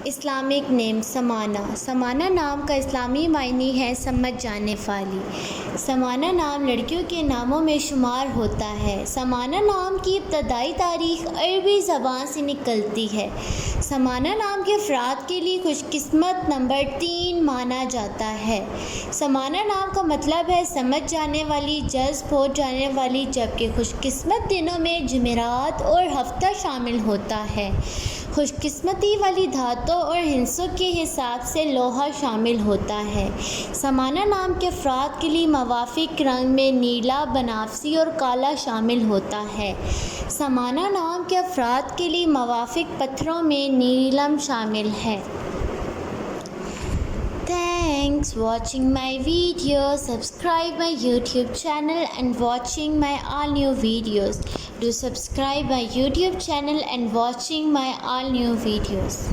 Islamic نیم سمانہ۔ سمانہ نام کا اسلامی معنی ہے سمجھ جانے والی۔ سمانہ نام لڑکیوں کے ناموں میں شمار ہوتا ہے۔ سمانہ نام کی ابتدائی تاریخ عربی زبان سے نکلتی ہے۔ سمانہ نام کے افراد کے لیے خوش قسمت نمبر 3 مانا جاتا ہے۔ سمانہ نام کا مطلب ہے سمجھ جانے والی، جذب ہو جانے والی، جبکہ خوش قسمت دنوں میں جمعرات اور ہفتہ شامل ہوتا ہے۔ خوش قسمتی والی دھاتوں اور ہندسوں کے حساب سے لوہا شامل ہوتا ہے۔ سمانہ نام کے افراد کے لیے موافق رنگ میں نیلا، بنفسجی اور کالا شامل ہوتا ہے۔ سمانہ نام کے افراد کے لیے موافق پتھروں میں نیلم شامل ہے۔ Thanks watching my video. Subscribe my YouTube channel and watching my all new videos. Do subscribe my YouTube channel and watching my all new videos.